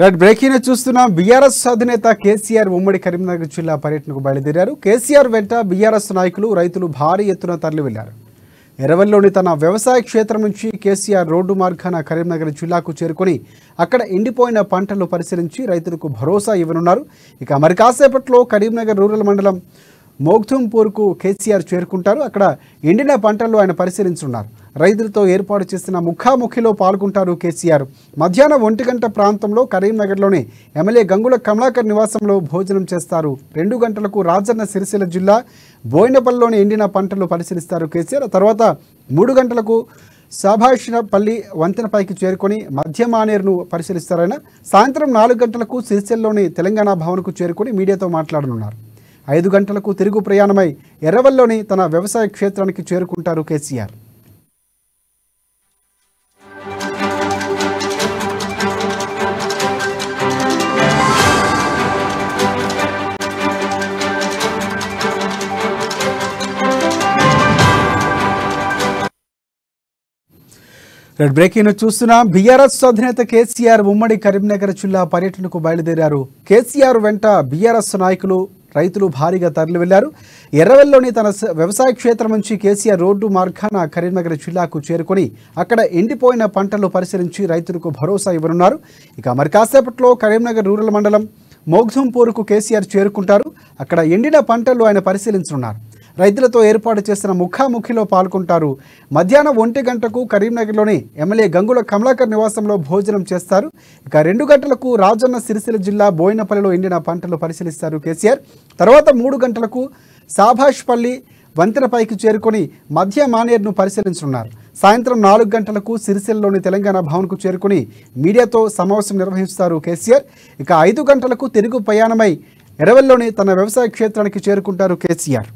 Right breaking చూస్తున్నాం. BRS అధినేత కేసీఆర్ ఉమ్మడి కరీంనగర్ జిల్లా పర్యటనకు బయలుదేరారు. కేసీఆర్ వెంట బీఆర్ఎస్ నాయకులు, రైతులు భారీ ఎత్తున తరలి వెళ్లారు. ఎర్రవల్లిలోని తన వ్యవసాయ క్షేత్రం నుంచి కేసీఆర్ రోడ్డు మార్గాన కరీంనగర్ జిల్లాకు చేరుకొని అక్కడ ఎండిపోయిన పంటలు పరిశీలించి రైతులకు భరోసా ఇవ్వనున్నారు. ఇక మరి కాసేపట్లో కరీంనగర్ రూరల్ మండలం మోగ్దుంపూర్కు కేసీఆర్ చేరుకుంటారు. అక్కడ ఎండిన పంటలు ఆయన పరిశీలించనున్నారు. రైతులతో ఏర్పాటు చేసిన ముఖాముఖిలో పాల్గొంటారు కేసీఆర్. మధ్యాహ్నం 1 గంట ప్రాంతంలో కరీంనగర్లోని ఎమ్మెల్యే గంగుల కమలాకర్ నివాసంలో భోజనం చేస్తారు. 2 గంటలకు రాజన్న సిరిసిల్ల జిల్లా బోయినపల్లిలోని ఎండిన పంటలు పరిశీలిస్తారు కేసీఆర్. తర్వాత 3 గంటలకు సాభాష్పల్లి వంతెనపైకి చేరుకొని మధ్య మానేరును పరిశీలిస్తారాయన. సాయంత్రం 4 గంటలకు సిరిసిల్లలోని తెలంగాణ భవన్కు చేరుకొని మీడియాతో మాట్లాడనున్నారు. 5 గంటలకు తిరుగు ప్రయాణమై ఎర్రవల్లిలోని తన వ్యవసాయ క్షేత్రానికి చేరుకుంటారు కేసీఆర్. రెడ్ బ్రేకింగ్ చూస్తున్నా. బీఆర్ఎస్ అధినేత కేసీఆర్ ఉమ్మడి కరీంనగర్ జిల్లా పర్యటనకు బయలుదేరారు. కేసీఆర్ వెంట బీఆర్ఎస్ నాయకులు, రైతులు భారీగా తరలి వెళ్లారు. ఎర్రవల్లిలోని తన వ్యవసాయ క్షేత్రం నుంచి కేసీఆర్ రోడ్డు మార్గాన కరీంనగర్ జిల్లాకు చేరుకొని అక్కడ ఎండిపోయిన పంటలు పరిశీలించి రైతులకు భరోసా ఇవ్వనున్నారు. ఇక మరి కాసేపట్లో కరీంనగర్ రూరల్ మండలం మోగ్దుంపూర్కు కేసీఆర్ చేరుకుంటారు. అక్కడ ఎండిన పంటలు ఆయన పరిశీలించనున్నారు. రైతులతో ఏర్పాటు చేసిన ముఖాముఖిలో పాల్గొంటారు. మధ్యాహ్నం 1 గంటకు కరీంనగర్లోని ఎమ్మెల్యే గంగుల కమలాకర్ నివాసంలో భోజనం చేస్తారు. ఇక 2 గంటలకు రాజన్న సిరిసిల్ల జిల్లా బోయినపల్లిలో ఎండిన పంటలు పరిశీలిస్తారు కేసీఆర్. తర్వాత 3 గంటలకు సాభాష్పల్లి వంతెనపైకి చేరుకొని మధ్య మానేరును పరిశీలించనున్నారు. సాయంత్రం 4 గంటలకు సిరిసిల్లలోని తెలంగాణ భవన్కు చేరుకుని మీడియాతో సమావేశం నిర్వహిస్తారు కేసీఆర్. ఇక 5 గంటలకు తిరుగు ప్రయాణమై ఎర్రవల్లిలోని తన వ్యవసాయ క్షేత్రానికి చేరుకుంటారు కేసీఆర్.